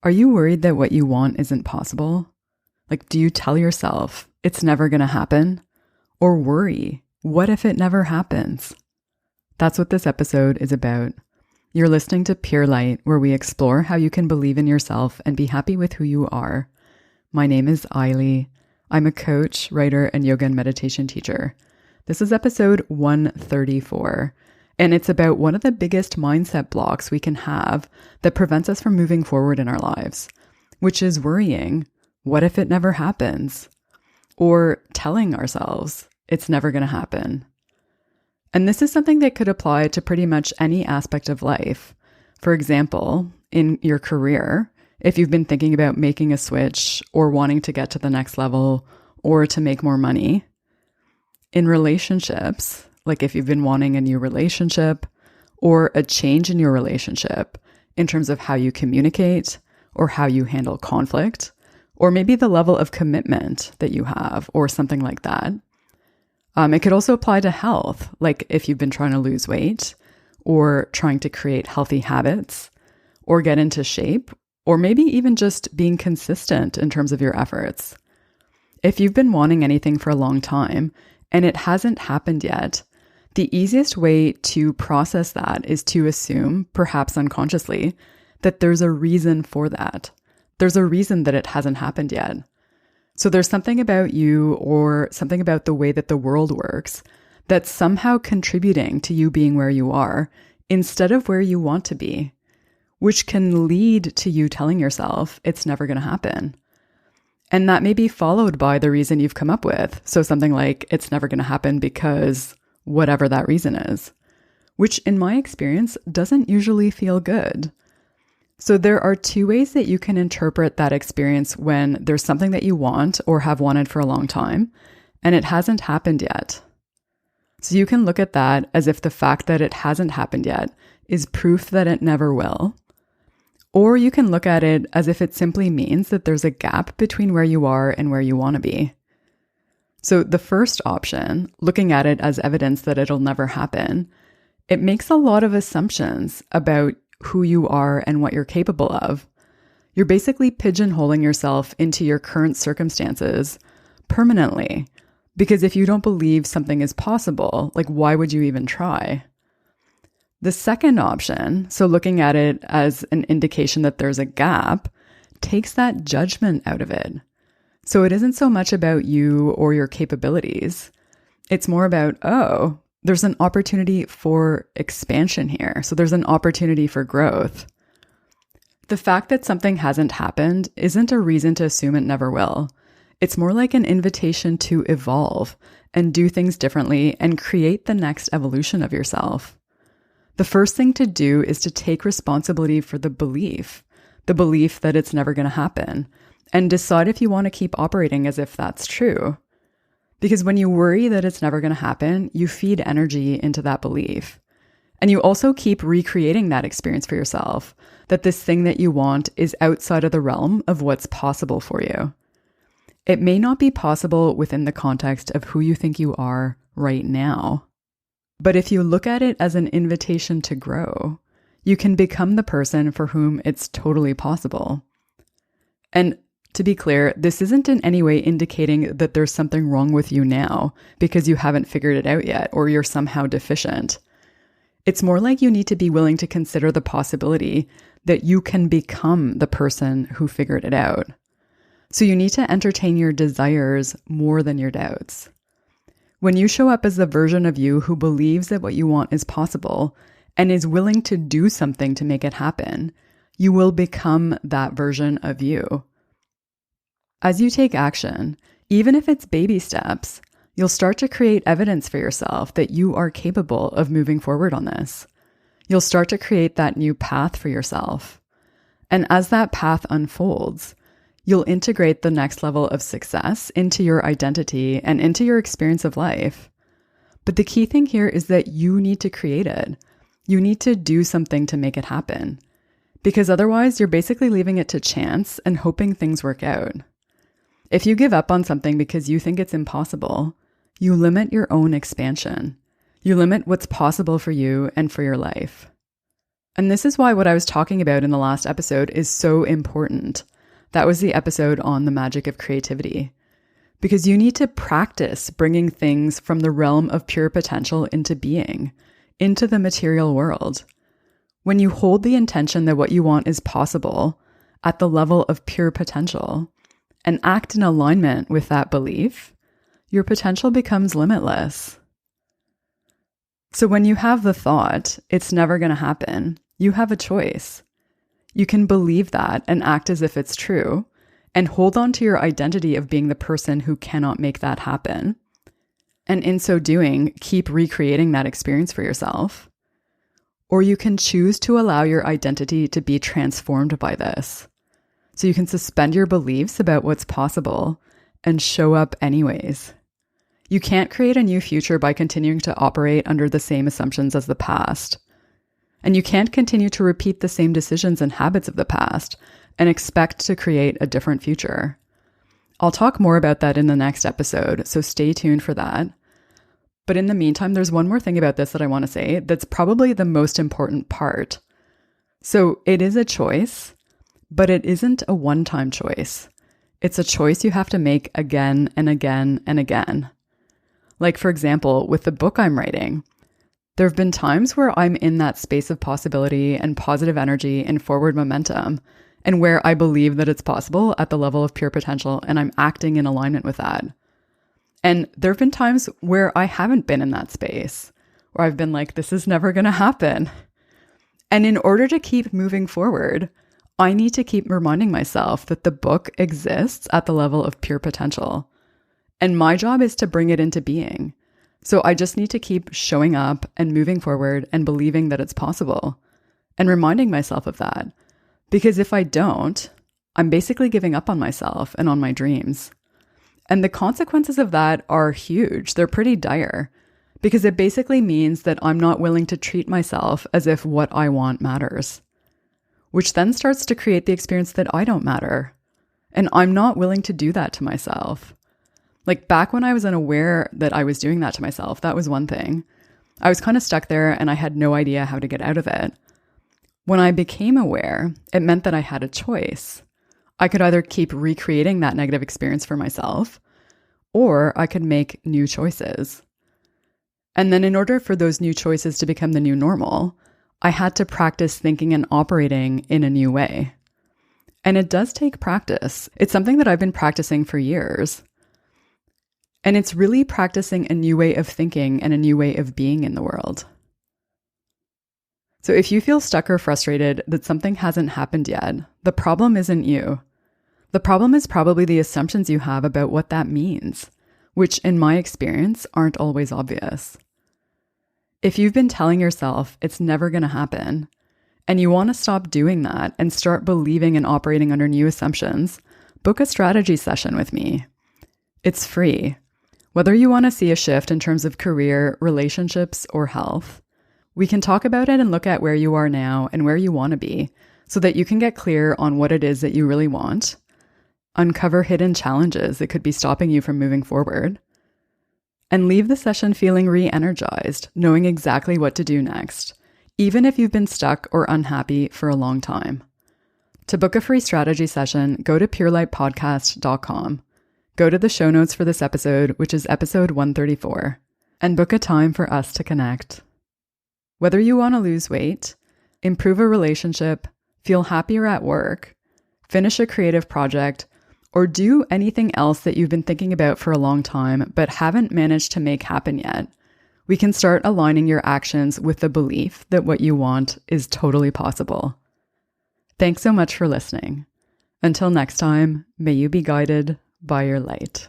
Are you worried that what you want isn't possible? Like, do you tell yourself it's never going to happen? Or worry, what if it never happens? That's what this episode is about. You're listening to Pure Light, where we explore how you can believe in yourself and be happy with who you are. My name is Ailey. I'm a coach, writer, and yoga and meditation teacher. This is episode 134, and it's about one of the biggest mindset blocks we can have that prevents us from moving forward in our lives, which is worrying, what if it never happens? Or telling ourselves it's never going to happen. And this is something that could apply to pretty much any aspect of life. For example, in your career, if you've been thinking about making a switch or wanting to get to the next level or to make more money. In relationships, like if you've been wanting a new relationship or a change in your relationship in terms of how you communicate or how you handle conflict, or maybe the level of commitment that you have or something like that. It could also apply to health, like if you've been trying to lose weight or trying to create healthy habits or get into shape, or maybe even just being consistent in terms of your efforts. If you've been wanting anything for a long time and it hasn't happened yet, the easiest way to process that is to assume, perhaps unconsciously, that there's a reason for that. There's a reason that it hasn't happened yet. So there's something about you or something about the way that the world works that's somehow contributing to you being where you are instead of where you want to be, which can lead to you telling yourself it's never going to happen. And that may be followed by the reason you've come up with. So something like, it's never going to happen because whatever that reason is, which in my experience doesn't usually feel good. So there are two ways that you can interpret that experience when there's something that you want or have wanted for a long time, and it hasn't happened yet. So you can look at that as if the fact that it hasn't happened yet is proof that it never will. Or you can look at it as if it simply means that there's a gap between where you are and where you want to be. So the first option, looking at it as evidence that it'll never happen, it makes a lot of assumptions about who you are and what you're capable of. You're basically pigeonholing yourself into your current circumstances permanently, because if you don't believe something is possible, like why would you even try? The second option, so looking at it as an indication that there's a gap, takes that judgment out of it. So it isn't so much about you or your capabilities. It's more about, oh, there's an opportunity for expansion here. So there's an opportunity for growth. The fact that something hasn't happened isn't a reason to assume it never will. It's more like an invitation to evolve and do things differently and create the next evolution of yourself. The first thing to do is to take responsibility for the belief that it's never going to happen, and decide if you want to keep operating as if that's true. Because when you worry that it's never going to happen, you feed energy into that belief. And you also keep recreating that experience for yourself, that this thing that you want is outside of the realm of what's possible for you. It may not be possible within the context of who you think you are right now. But if you look at it as an invitation to grow, you can become the person for whom it's totally possible. And to be clear, this isn't in any way indicating that there's something wrong with you now because you haven't figured it out yet or you're somehow deficient. It's more like you need to be willing to consider the possibility that you can become the person who figured it out. So you need to entertain your desires more than your doubts. When you show up as the version of you who believes that what you want is possible and is willing to do something to make it happen, you will become that version of you. As you take action, even if it's baby steps, you'll start to create evidence for yourself that you are capable of moving forward on this. You'll start to create that new path for yourself. And as that path unfolds, you'll integrate the next level of success into your identity and into your experience of life. But the key thing here is that you need to create it. You need to do something to make it happen. Because otherwise, you're basically leaving it to chance and hoping things work out. If you give up on something because you think it's impossible, you limit your own expansion. You limit what's possible for you and for your life. And this is why what I was talking about in the last episode is so important. That was the episode on the magic of creativity. Because you need to practice bringing things from the realm of pure potential into being, into the material world. When you hold the intention that what you want is possible at the level of pure potential and act in alignment with that belief, your potential becomes limitless. So when you have the thought, it's never going to happen, you have a choice. You can believe that and act as if it's true and hold on to your identity of being the person who cannot make that happen. And in so doing, keep recreating that experience for yourself. Or you can choose to allow your identity to be transformed by this. So you can suspend your beliefs about what's possible and show up anyways. You can't create a new future by continuing to operate under the same assumptions as the past. And you can't continue to repeat the same decisions and habits of the past and expect to create a different future. I'll talk more about that in the next episode, so stay tuned for that. But in the meantime, there's one more thing about this that I want to say that's probably the most important part. So it is a choice, but it isn't a one-time choice. It's a choice you have to make again and again and again. Like, for example, with the book I'm writing, there have been times where I'm in that space of possibility and positive energy and forward momentum, and where I believe that it's possible at the level of pure potential, and I'm acting in alignment with that. And there have been times where I haven't been in that space, where I've been like, this is never going to happen. And in order to keep moving forward, I need to keep reminding myself that the book exists at the level of pure potential. And my job is to bring it into being. So I just need to keep showing up and moving forward and believing that it's possible and reminding myself of that. Because if I don't, I'm basically giving up on myself and on my dreams. And the consequences of that are huge. They're pretty dire because it basically means that I'm not willing to treat myself as if what I want matters, which then starts to create the experience that I don't matter. And I'm not willing to do that to myself. Like back when I was unaware that I was doing that to myself, that was one thing. I was kind of stuck there and I had no idea how to get out of it. When I became aware, it meant that I had a choice. I could either keep recreating that negative experience for myself, or I could make new choices. And then in order for those new choices to become the new normal, I had to practice thinking and operating in a new way. And it does take practice. It's something that I've been practicing for years. And it's really practicing a new way of thinking and a new way of being in the world. So if you feel stuck or frustrated that something hasn't happened yet, the problem isn't you. The problem is probably the assumptions you have about what that means, which in my experience aren't always obvious. If you've been telling yourself it's never going to happen, and you want to stop doing that and start believing and operating under new assumptions, book a strategy session with me. It's free. Whether you want to see a shift in terms of career, relationships, or health, we can talk about it and look at where you are now and where you want to be so that you can get clear on what it is that you really want, uncover hidden challenges that could be stopping you from moving forward, and leave the session feeling re-energized, knowing exactly what to do next, even if you've been stuck or unhappy for a long time. To book a free strategy session, go to purelightpodcast.com. Go to the show notes for this episode, which is episode 134, and book a time for us to connect. Whether you want to lose weight, improve a relationship, feel happier at work, finish a creative project, or do anything else that you've been thinking about for a long time but haven't managed to make happen yet, we can start aligning your actions with the belief that what you want is totally possible. Thanks so much for listening. Until next time, may you be guided by your light.